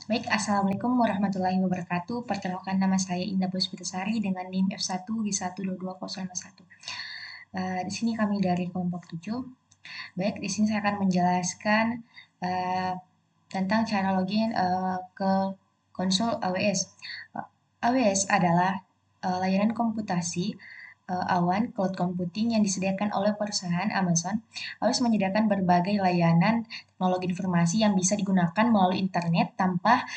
Baik, Assalamualaikum warahmatullahi wabarakatuh. Perkenalkan, nama saya Indah Puspitasari dengan NIM F1G1222051. Di sini kami dari kelompok 7. Baik, di sini saya akan menjelaskan tentang cara login ke konsol AWS. AWS adalah layanan komputasi awan cloud computing yang disediakan oleh perusahaan Amazon. AWS menyediakan berbagai layanan teknologi informasi yang bisa digunakan melalui internet tanpa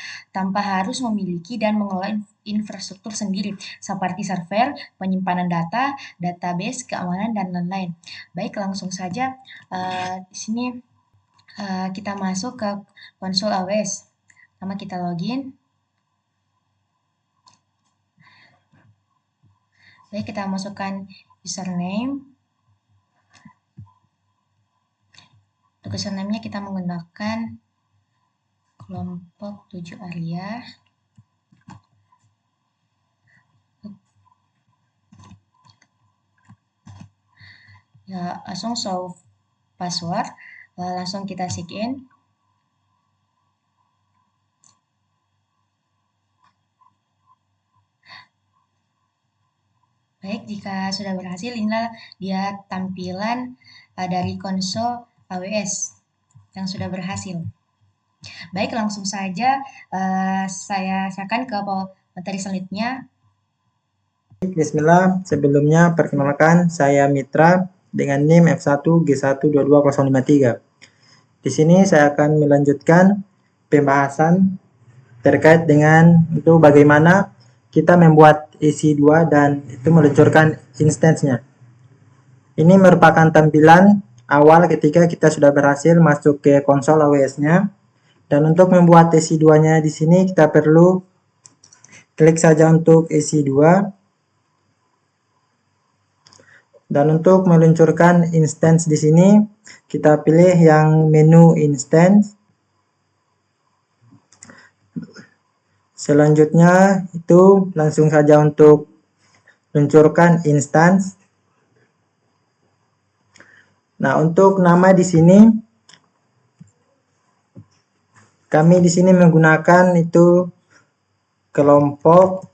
harus memiliki dan mengelola infrastruktur sendiri seperti server, penyimpanan data, database, keamanan, dan lain-lain. Baik, langsung saja di sini kita masuk ke konsol AWS. Pertama kita login. Baik, kita masukkan username. Untuk username-nya kita menggunakan kelompok 7 Arya. Ya, langsung show password. Langsung kita sign in. Baik, jika sudah berhasil, inilah dia tampilan dari konsol AWS yang sudah berhasil. Baik, langsung saja saya akan ke materi selanjutnya. Bismillah, sebelumnya perkenalkan saya Mitra dengan NIM F1G1222053. Di sini saya akan melanjutkan pembahasan terkait dengan itu bagaimana kita membuat EC2 dan itu meluncurkan instance-nya. Ini merupakan tampilan awal ketika kita sudah berhasil masuk ke konsol AWS-nya. Dan untuk membuat EC2-nya di sini kita perlu klik saja untuk EC2. Dan untuk meluncurkan instance di sini, kita pilih yang menu instance. Selanjutnya itu langsung saja untuk luncurkan instance. Nah, untuk nama di sini kami di sini menggunakan itu kelompok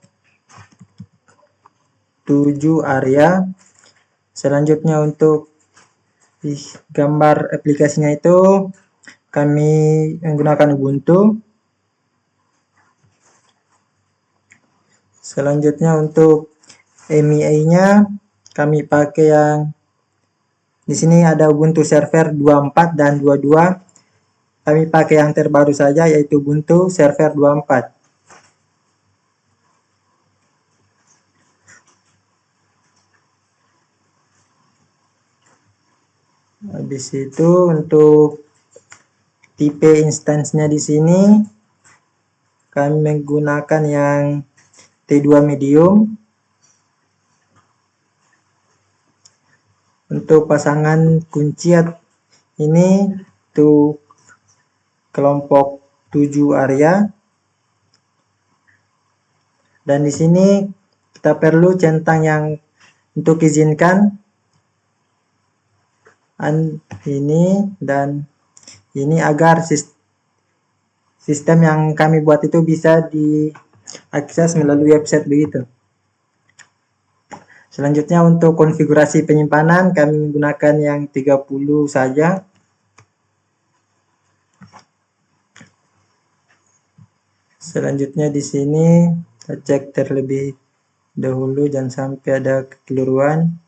7 Arya. Selanjutnya untuk gambar aplikasinya itu kami menggunakan Ubuntu. Selanjutnya untuk MEA-nya kami pakai yang di sini ada Ubuntu Server 24 dan 22. Kami pakai yang terbaru saja yaitu Ubuntu Server 24. Habis itu untuk tipe instansinya di sini kami menggunakan yang T2 medium. Untuk pasangan kunci ini untuk kelompok 7 Arya. Dan di sini kita perlu centang yang untuk izinkan ini dan ini agar sistem yang kami buat itu bisa diakses melalui website begitu. Selanjutnya untuk konfigurasi penyimpanan kami menggunakan yang 30 saja. Selanjutnya di sini kita cek terlebih dahulu jangan sampai ada kekeliruan.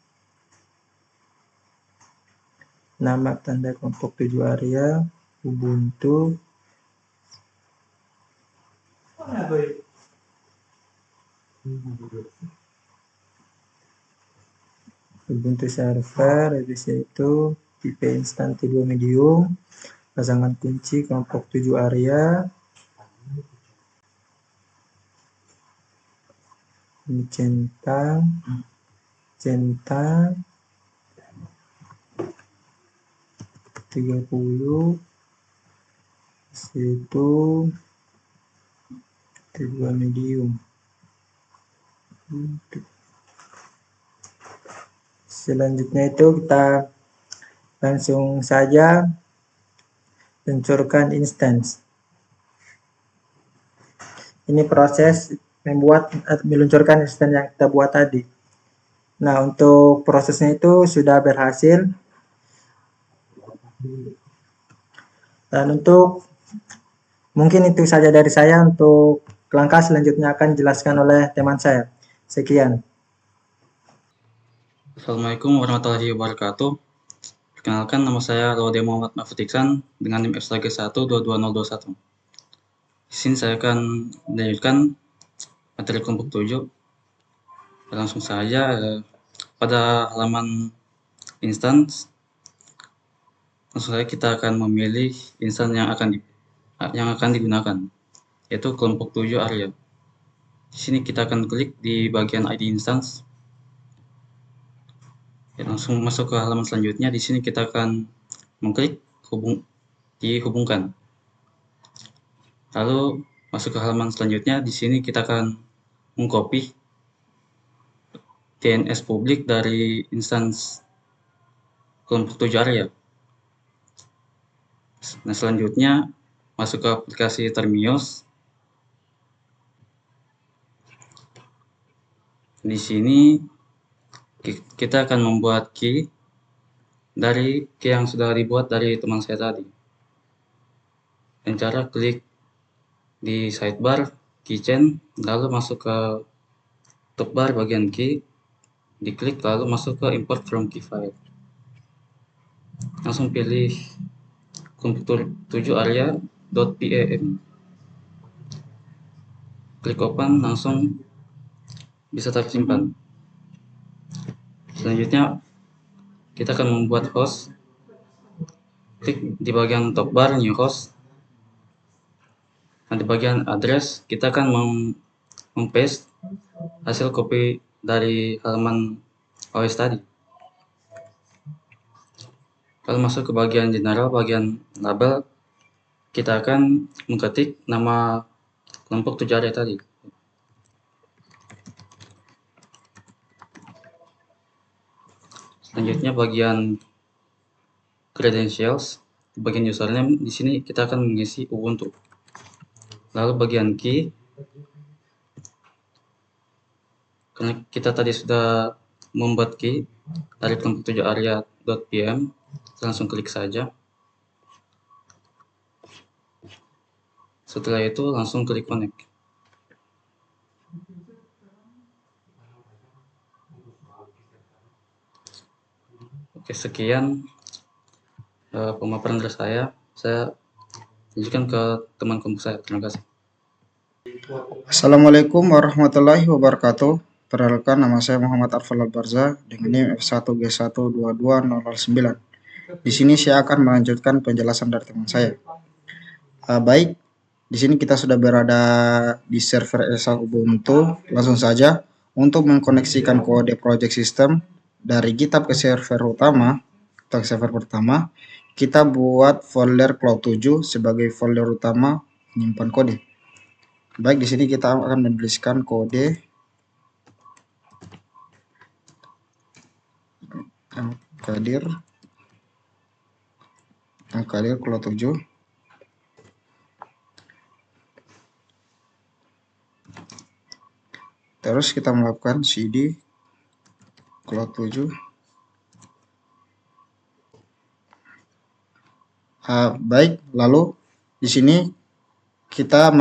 Nama tanda kelompok 7 Arya, Ubuntu. Ubuntu server, habis itu tipe instan T2 medium, pasangan kunci kelompok 7 Arya. Ini centang 30, situ T2 medium. Selanjutnya itu kita langsung saja luncurkan instance. ini proses meluncurkan instansi yang kita buat tadi. Nah, untuk prosesnya itu sudah berhasil. Dan untuk mungkin itu saja dari saya. Untuk langkah selanjutnya akan dijelaskan oleh teman saya. Sekian. Assalamualaikum warahmatullahi wabarakatuh. Perkenalkan, nama saya Rode Muhammad Mahfud Iksan dengan NIM F1G1222021. Di sini saya akan melanjutkan materi kelompok 7. Langsung saja pada halaman instance, langsung saja kita akan memilih instance yang akan digunakan, yaitu kelompok 7 area. Di sini kita akan klik di bagian ID instance. Ya, langsung masuk ke halaman selanjutnya. Di sini kita akan mengklik dihubungkan. Lalu masuk ke halaman selanjutnya. Di sini kita akan mengcopy DNS publik dari instance kelompok 7 area. Nah, selanjutnya masuk ke aplikasi Termios. Di sini kita akan membuat key dari key yang sudah dibuat dari teman saya tadi. Dan cara klik di sidebar keychain, lalu masuk ke top bar bagian key, diklik lalu masuk ke import from key file. Langsung pilih kelompok 7 area.pem. Klik open, langsung bisa tersimpan. Selanjutnya kita akan membuat host. Klik di bagian top bar new host. Nah, di bagian address kita akan paste hasil copy dari halaman OS tadi. Lalu masuk ke bagian general, bagian label, kita akan mengetik nama kelompok 7 area tadi. Selanjutnya bagian credentials, bagian username, di sini kita akan mengisi Ubuntu. Lalu bagian key, karena kita tadi sudah membuat key dari kelompok 7 area.pm, langsung klik saja. Setelah itu langsung klik connect. Oke, sekian pemaparan dari saya. Saya lanjutkan ke teman kelompok saya. Terima kasih. Assalamualaikum warahmatullahi wabarakatuh. Perkenalkan, nama saya Muhammad Arfal Albarza dengan NIM F1G1220009. Di sini saya akan melanjutkan penjelasan dari teman saya. Baik, di sini kita sudah berada di server ESA Ubuntu. Langsung saja untuk mengkoneksikan kode project system dari GitHub ke server utama atau server pertama, kita buat folder Cloud7 sebagai folder utama menyimpan kode. Baik, di sini kita akan menuliskan kode mkdir Cloud7. Terus kita melakukan cd Cloud7. Baik, lalu di sini kita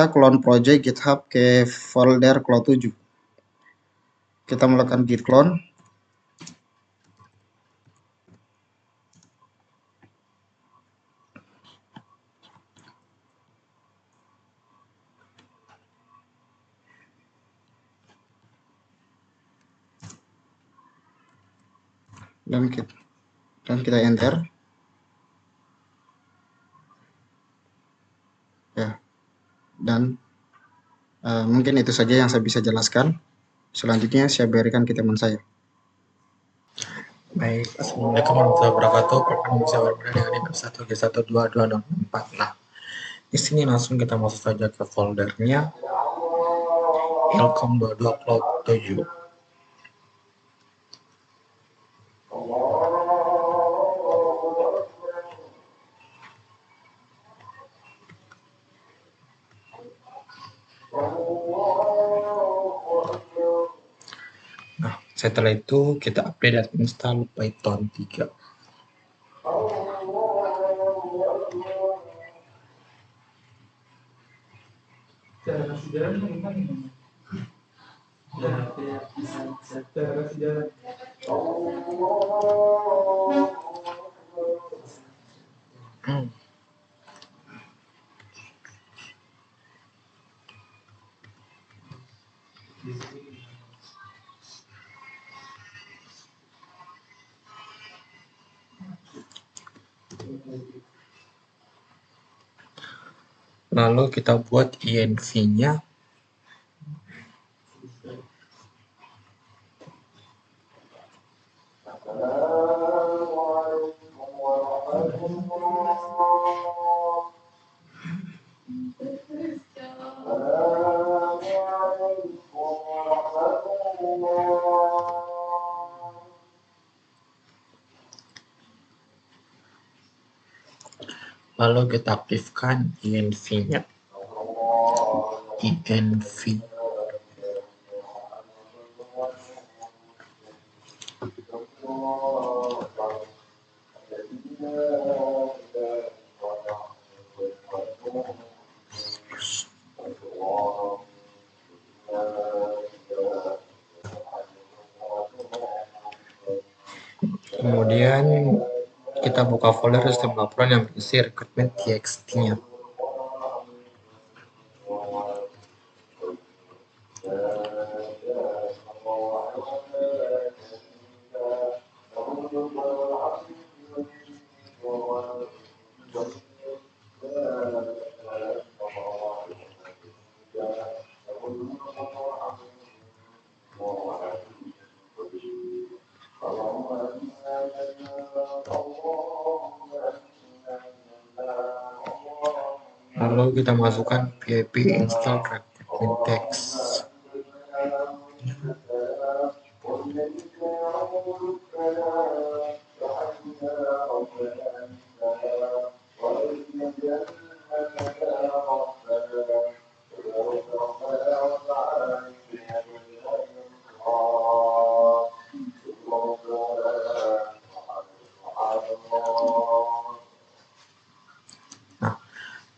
clone project GitHub ke folder Cloud7. Kita melakukan git clone. Dan kita enter. Ya. Dan mungkin itu saja yang saya bisa jelaskan. Selanjutnya saya berikan ke teman saya. Baik, Assalamualaikum warahmatullahi wabarakatuh. Perkenalkan saya berbeda dengan NIM F1G1222004. Nah, di sini langsung kita masuk saja ke foldernya Helcom 22 Cloud 7. Nah, setelah itu kita update dan install Python 3. Lalu kita buat env-nya. Lalu kita aktifkan env-nya. env. Kemudian kita buka folder sistem laporan yang berisi rekrutmen txt-nya. Lalu kita masukkan pip install recruitment text.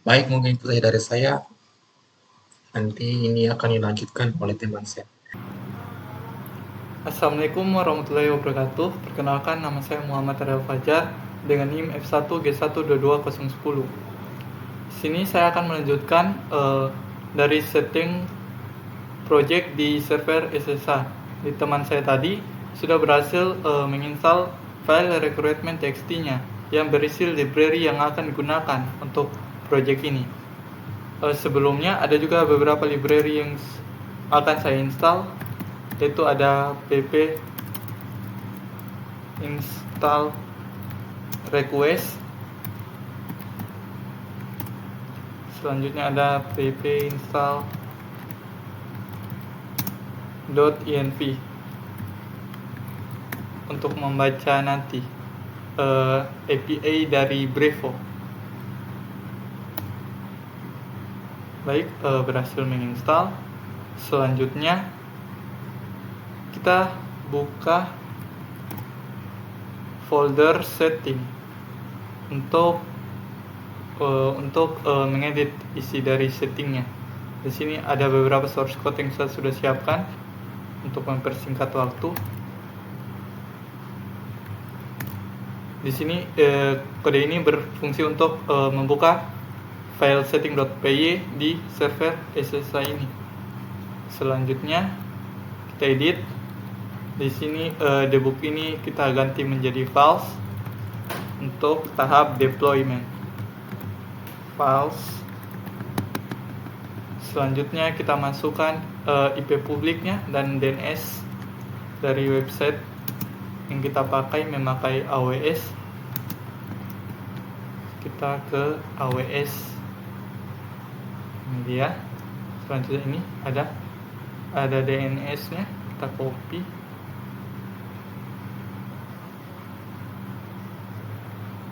Baik, mungkin itu saja dari saya. Nanti ini akan dilanjutkan oleh teman saya. Assalamualaikum warahmatullahi wabarakatuh. Perkenalkan, nama saya Muhammad Ariel Fajar dengan NIM F1G1222010. Di sini saya akan melanjutkan dari setting project di server SSH. Di teman saya tadi sudah berhasil menginstal file recruitment txt-nya yang berisi library yang akan digunakan untuk project ini. Sebelumnya ada juga beberapa library yang akan saya install, yaitu ada pp install request, selanjutnya ada pp install .env untuk membaca nanti API dari Brevo. Baik, berhasil menginstal. Selanjutnya kita buka folder setting untuk mengedit isi dari settingnya. Di sini ada beberapa source code yang saya sudah siapkan untuk mempersingkat waktu. Di sini kode ini berfungsi untuk membuka file setting.py di server SSH ini. Selanjutnya kita edit. Di sini debug ini kita ganti menjadi false untuk tahap deployment. False. Selanjutnya kita masukkan IP publiknya dan DNS dari website yang kita pakai, memakai AWS. Kita ke AWS. Ini dia. Selanjutnya ini ada DNS-nya, kita copy.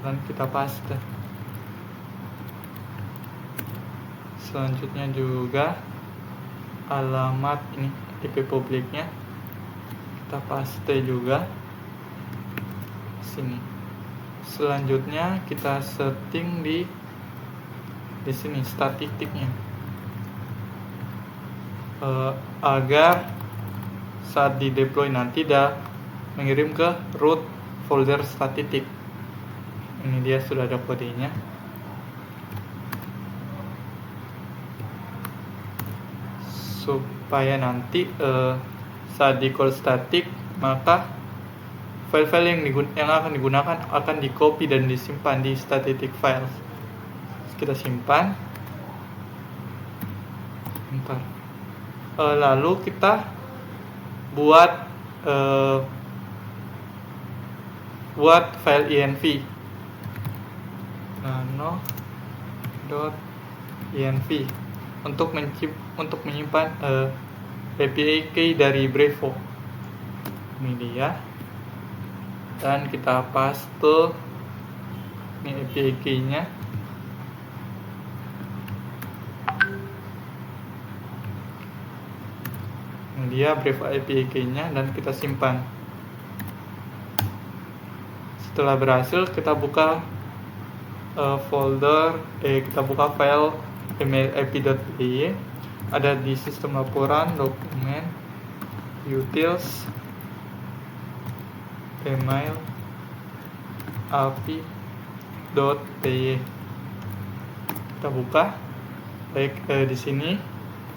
Dan kita paste. Selanjutnya juga alamat ini IP publiknya kita paste juga sini. Selanjutnya kita setting di sini statistiknya agar saat di deploy nanti dia mengirim ke root folder statistik. Ini dia sudah ada kodenya. Supaya nanti saat di call static maka file-file yang akan digunakan akan di copy dan disimpan di static files. Kita simpan. Bentar. Lalu kita buat file env nano.env untuk menyimpan API key dari Brevo. Ini dia. Dan kita paste ini API key-nya. Ini dia Brevo API key-nya dan kita simpan. Setelah berhasil kita buka kita buka file email ap.py, ada di sistem laporan, dokumen, utils, email api.py. Kita buka. Baik, di sini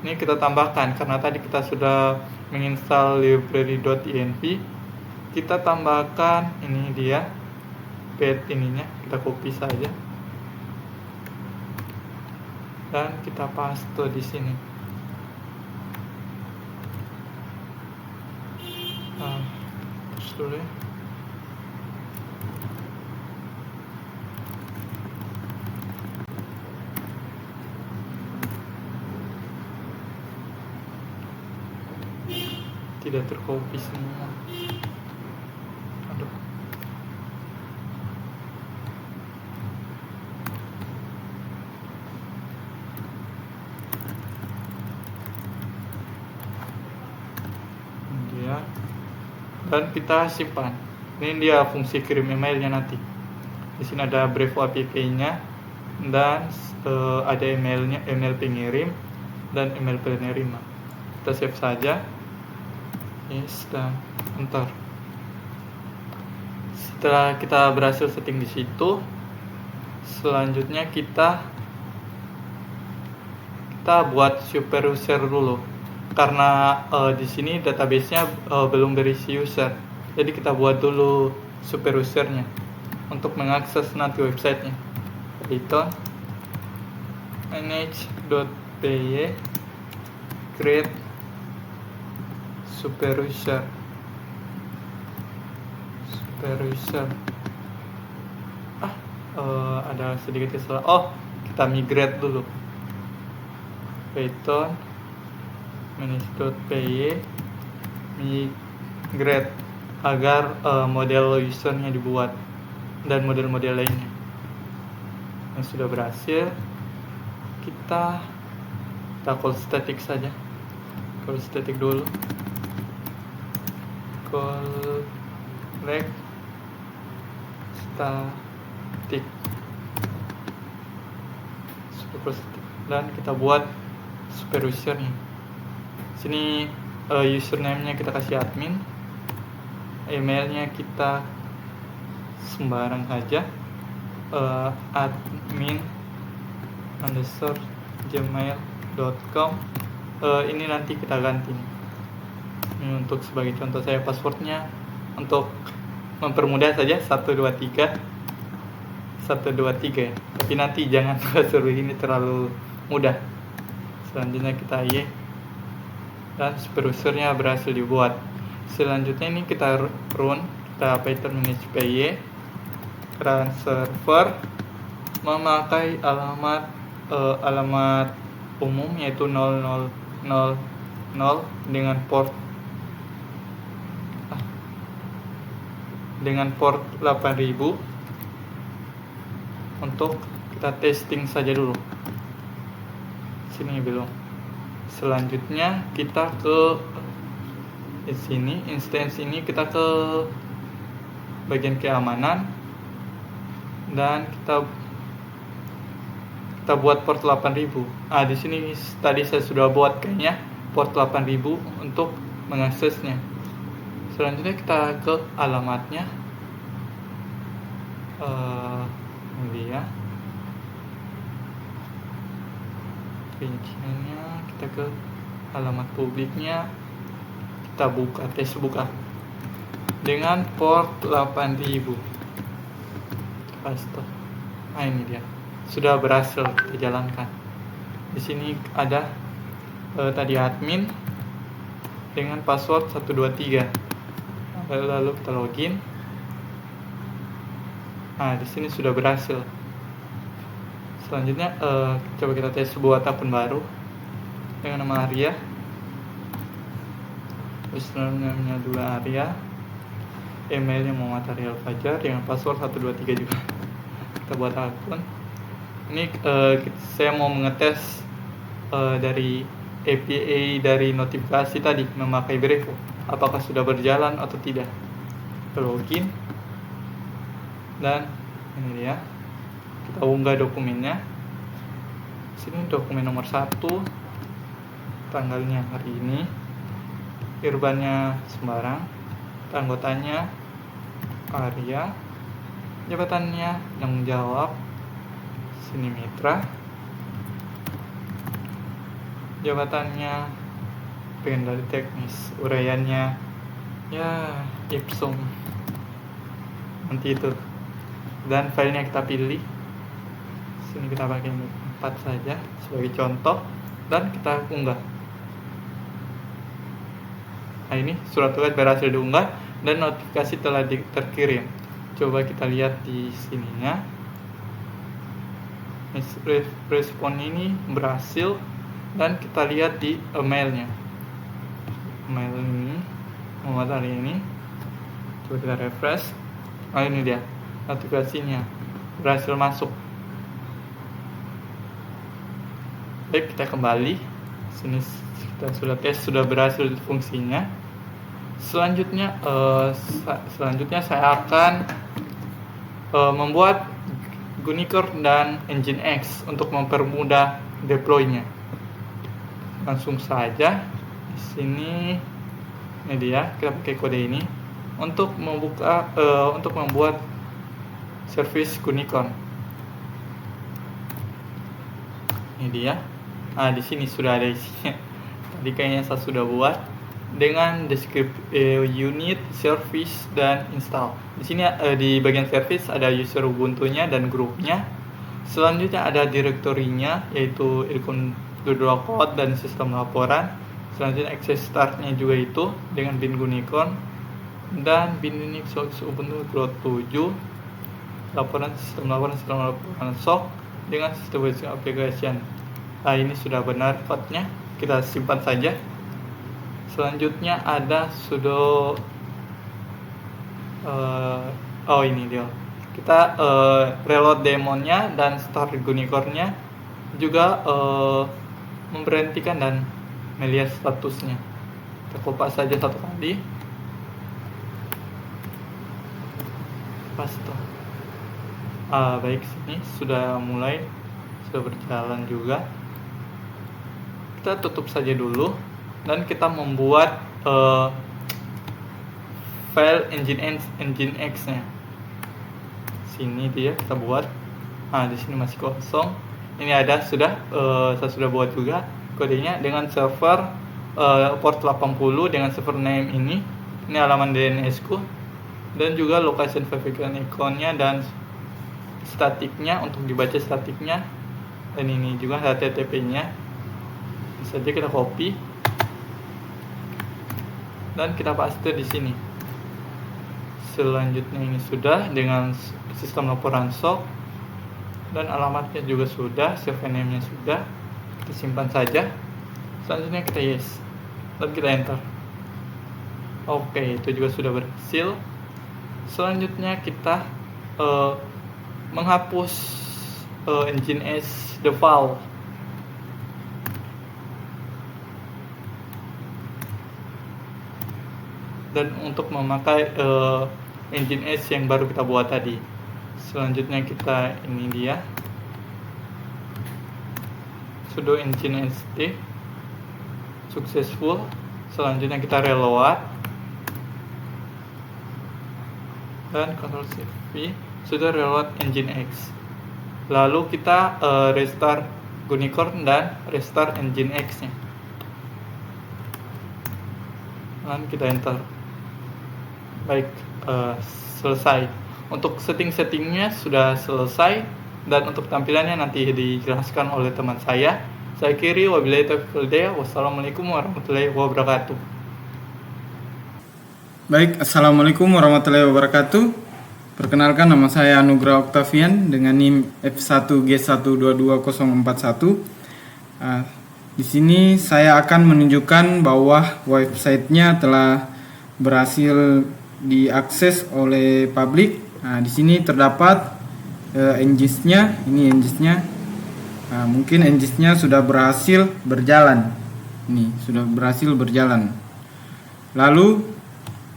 ini kita tambahkan karena tadi kita sudah menginstal library.env. Kita tambahkan ini dia path ininya, kita copy saja dan kita paste di sini. Terus dulu ya. Tidak tercopy semua. Aduh. Dia. Dan kita simpan. Ini dia fungsi kirim emailnya nanti. Di sini ada Brevo API-nya dan ada emailnya, email pengirim dan email penerima. Kita save saja. Yes, dan enter. Setelah kita berhasil setting di situ, selanjutnya kita buat super user dulu. Karena di sini database-nya belum berisi user. Jadi kita buat dulu super usernya untuk mengakses nanti websitenya. Python manage.py create super user. Ada sedikit salah. Kita migrate dulu. Python manage.py migrate agar model usernya dibuat dan model-model lainnya. Yang sudah berhasil, kita call static saja. Call static dulu. Collect static dan kita buat super usernya. Sini username-nya kita kasih admin, emailnya kita sembarang saja, admin_gmail.com. Ini nanti kita ganti. Ini untuk sebagai contoh saya passwordnya untuk mempermudah saja 123 ya. Tapi nanti jangan suruh ini terlalu mudah. Selanjutnya kita dan super usernya berhasil dibuat. Selanjutnya ini kita run, kita Python manage.py run server memakai alamat umum yaitu 0000 dengan port 8000 untuk kita testing saja dulu. Sini belum. Selanjutnya kita ke di sini, instance ini kita ke bagian keamanan dan kita buat port 8000. Di sini tadi saya sudah buat kayaknya port 8000 untuk mengaksesnya. Selanjutnya kita ke alamatnya. Ini dia. Rinciannya kita ke alamat publiknya. Kita buka dengan port 8000. Paste. Ini dia. Sudah berhasil kita jalankan. Di sini ada tadi admin dengan password 123. Lalu kita login. Di sini sudah berhasil. Selanjutnya coba kita tes sebuah akun baru dengan nama Arya. Username-nya juga Arya. Emailnya Muhammad Arya Fajar dengan password 123 juga. Kita buat akun. Ini saya mau mengetes dari API dari notifikasi tadi memakai Brevo, apakah sudah berjalan atau tidak. Kita login dan ini dia, kita unggah dokumennya. Sini dokumen nomor 1, tanggalnya hari ini, irbannya Sembarang, anggotanya Arya, jabatannya tanggung jawab sini mitra, jabatannya pengendali teknis, uraiannya ya ipsum nanti itu, dan filenya kita pilih. Sini kita pakai 4 saja sebagai contoh dan kita unggah. Ini surat tugas berhasil diunggah dan notifikasi telah terkirim. Coba kita lihat di sininya. Respon ini berhasil dan kita lihat di emailnya. Email ini Muhammad hari ini. Coba kita refresh. Ini dia notifikasinya berhasil masuk. Baik, kita kembali. Sini kita sudah tes, sudah berhasil fungsinya. Selanjutnya saya akan membuat Gunicorn dan Nginx untuk mempermudah deploy-nya. Langsung saja di sini, ini dia, kita pakai kode ini untuk membuat service Gunicorn. Ini dia. Di sini sudah ada isinya. Tadi kayaknya saya sudah buat dengan unit, service dan install. Di sini di bagian service ada user Ubuntu-nya dan grupnya. Selanjutnya ada direktorinya yaitu ilkun.code dan sistem laporan. Selanjutnya access start-nya juga itu dengan bin Gunicorn dan bin Unix Ubuntu Cloud 7, laporan sistem laporan SOC dengan sistem application. Ini sudah benar code-nya, kita simpan saja. Selanjutnya ada sudo ini dia. Kita reload demonnya dan start Gunicorn-nya, juga memberhentikan dan melihat statusnya. Kita kopas saja satu kali. Paste. Baik, sini sudah mulai, sudah berjalan juga. Kita tutup saja dulu dan kita membuat file Nginx-nya. Sini dia kita buat. Di sini masih kosong. Ini ada saya sudah buat juga kodenya dengan server port 80 dengan server name ini. Ini halaman DNS-ku dan juga location verification icon-nya dan statiknya untuk dibaca statiknya. Dan ini juga HTTP-nya. Saja kita copy dan kita paste di sini. Selanjutnya ini sudah dengan sistem laporan SOC dan alamatnya juga sudah, server name-nya sudah. Kita simpan saja. Selanjutnya kita yes dan kita enter. Oke, itu juga sudah berhasil. Selanjutnya kita menghapus Nginx default. dan untuk memakai Nginx yang baru kita buat tadi. Selanjutnya kita ini dia sudo Nginx successful. Selanjutnya kita reload dan Ctrl V sudah reload Nginx. Lalu kita restart Gunicorn dan restart Nginx nya. Dan kita enter. Baik, selesai. Untuk setting-settingnya sudah selesai, dan untuk tampilannya nanti dijelaskan oleh teman saya. Saya akhiri, wabillahi taufiq wal hidayah. Wassalamualaikum warahmatullahi wabarakatuh. Baik, Assalamualaikum warahmatullahi wabarakatuh. Perkenalkan, nama saya Anugrah Octavian dengan NIM F1G1224041. Di sini saya akan menunjukkan bahwa websitenya telah berhasil diakses oleh publik. Di sini terdapat Nginx-nya. Ini Nginx-nya. Mungkin Nginx-nya sudah berhasil berjalan. Ini sudah berhasil berjalan. Lalu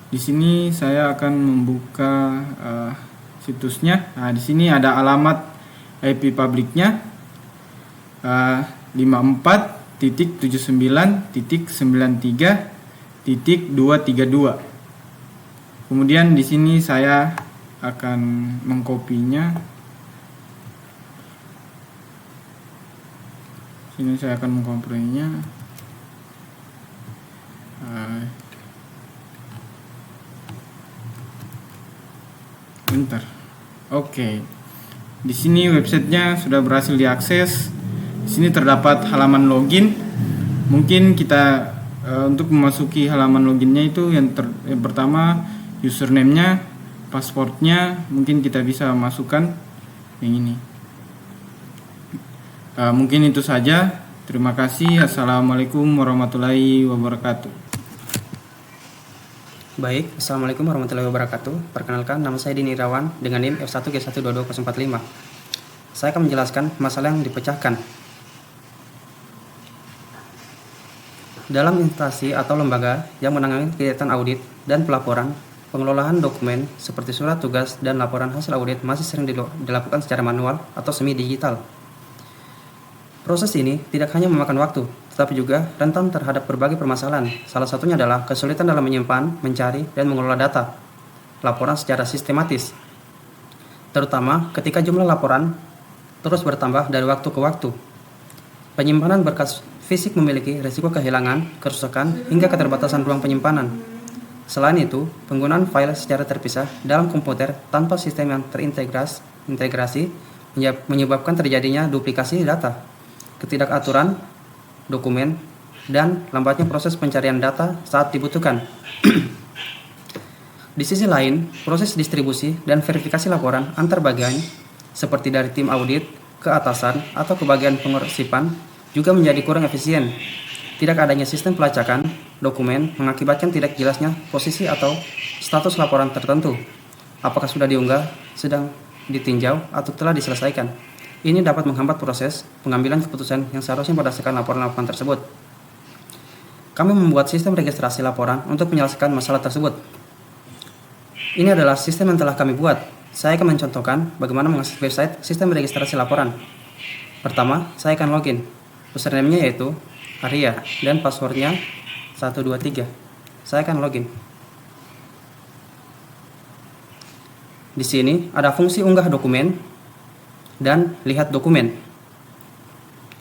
di sini saya akan membuka situsnya. Di sini ada alamat IP publiknya 54.79.93.232. Kemudian di sini saya akan mengkopinya. Sini saya akan mengkopinya. Bentar. Oke. Di sini websitenya sudah berhasil diakses. Di sini terdapat halaman login. Mungkin kita untuk memasuki halaman loginnya itu yang pertama username-nya, password-nya, mungkin kita bisa masukkan yang ini. Mungkin itu saja. Terima kasih. Assalamualaikum warahmatullahi wabarakatuh. Baik, Assalamualaikum warahmatullahi wabarakatuh. Perkenalkan, nama saya Dini Irawan dengan NIM F1G1224045. Saya akan menjelaskan masalah yang dipecahkan. Dalam instansi atau lembaga yang menangani kegiatan audit dan pelaporan, pengelolaan dokumen seperti surat tugas dan laporan hasil audit masih sering dilakukan secara manual atau semi-digital. Proses ini tidak hanya memakan waktu, tetapi juga rentan terhadap berbagai permasalahan. Salah satunya adalah kesulitan dalam menyimpan, mencari, dan mengelola data laporan secara sistematis, terutama ketika jumlah laporan terus bertambah dari waktu ke waktu. Penyimpanan berkas fisik memiliki risiko kehilangan, kerusakan, hingga keterbatasan ruang penyimpanan. Selain itu, penggunaan file secara terpisah dalam komputer tanpa sistem yang terintegrasi menyebabkan terjadinya duplikasi data, ketidakaturan dokumen, dan lambatnya proses pencarian data saat dibutuhkan. Di sisi lain, proses distribusi dan verifikasi laporan antar bagian, seperti dari tim audit ke atasan atau ke bagian pengarsipan, juga menjadi kurang efisien. Tidak adanya sistem pelacakan dokumen mengakibatkan tidak jelasnya posisi atau status laporan tertentu, apakah sudah diunggah, sedang ditinjau, atau telah diselesaikan. Ini dapat menghambat proses pengambilan keputusan yang seharusnya berdasarkan laporan-laporan tersebut. Kami membuat sistem registrasi laporan untuk menyelesaikan masalah tersebut. Ini adalah sistem yang telah kami buat. Saya akan mencontohkan bagaimana mengakses website sistem registrasi laporan. Pertama, saya akan login. Username-nya yaitu Arya dan passwordnya 123. Saya akan login. Di sini ada fungsi unggah dokumen dan lihat dokumen.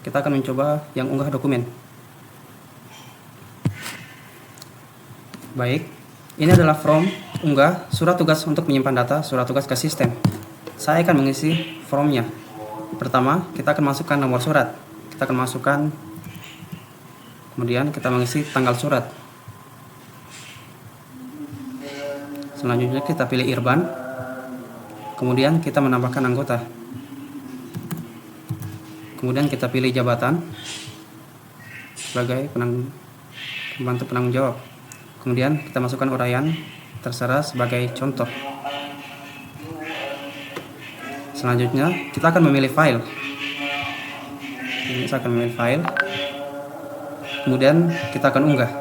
Kita akan mencoba yang unggah dokumen. Baik, ini adalah form unggah surat tugas untuk menyimpan data surat tugas ke sistem. Saya akan mengisi formnya. Pertama, kita akan masukkan nomor surat. Kita akan masukkan, kemudian kita mengisi tanggal surat. Selanjutnya kita pilih IRBAN. Kemudian kita menambahkan anggota. Kemudian kita pilih jabatan sebagai pembantu penanggung jawab. Kemudian kita masukkan uraian terserah sebagai contoh. Selanjutnya kita akan memilih file. Ini saya akan memilih file. Kemudian kita akan unggah.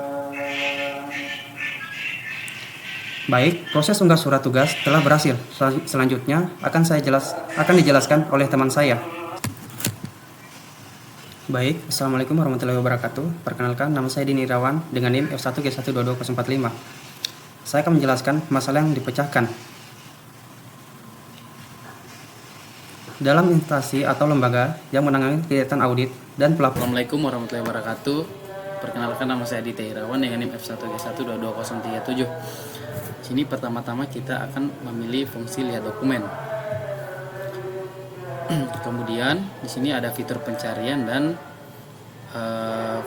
Baik, proses unggah surat tugas telah berhasil. Selanjutnya akan dijelaskan oleh teman saya. Baik, Assalamualaikum warahmatullahi wabarakatuh. Perkenalkan, nama saya Dini Irawan dengan NIM F1G1224045. Saya akan menjelaskan masalah yang dipecahkan. Dalam instansi atau lembaga yang menangani kegiatan audit dan pelaporan. Assalamualaikum warahmatullahi wabarakatuh. Perkenalkan, nama saya Dita Irawan dengan NIM F1G1224037. Sini pertama-tama kita akan memilih fungsi lihat dokumen. Kemudian di sini ada fitur pencarian dan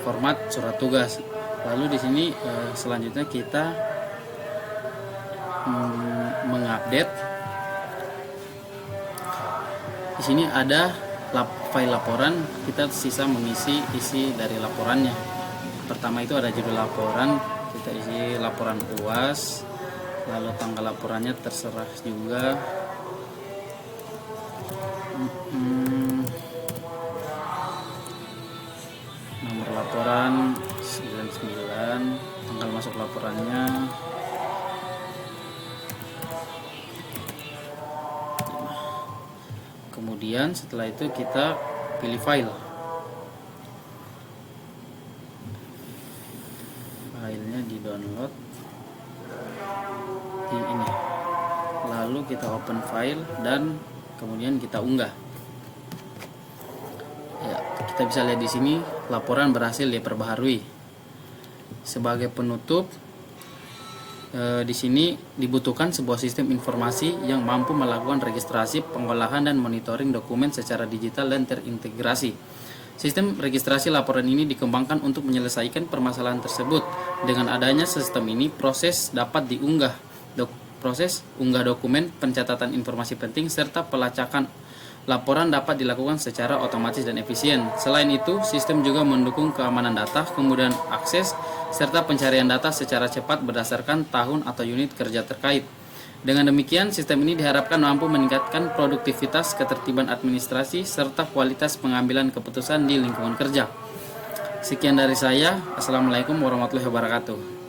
format surat tugas. Lalu di sini selanjutnya kita mengupdate. Di sini ada file laporan, kita sisa mengisi isi dari laporannya. Pertama itu ada judul laporan, kita isi laporan UAS. Lalu tanggal laporannya terserah juga. Nomor laporan 99, tanggal masuk laporannya 5. Kemudian setelah itu kita pilih file. Filenya di download di ini. Lalu kita open file dan kemudian kita unggah. Ya, kita bisa lihat di sini laporan berhasil diperbaharui. Sebagai penutup, di sini dibutuhkan sebuah sistem informasi yang mampu melakukan registrasi, pengolahan dan monitoring dokumen secara digital dan terintegrasi. Sistem registrasi laporan ini dikembangkan untuk menyelesaikan permasalahan tersebut. Dengan adanya sistem ini, proses dapat diunggah. Proses unggah dokumen, pencatatan informasi penting, serta pelacakan laporan dapat dilakukan secara otomatis dan efisien. Selain itu, sistem juga mendukung keamanan data, kemudian akses, serta pencarian data secara cepat berdasarkan tahun atau unit kerja terkait. Dengan demikian, sistem ini diharapkan mampu meningkatkan produktivitas, ketertiban administrasi, serta kualitas pengambilan keputusan di lingkungan kerja. Sekian dari saya. Assalamualaikum warahmatullahi wabarakatuh.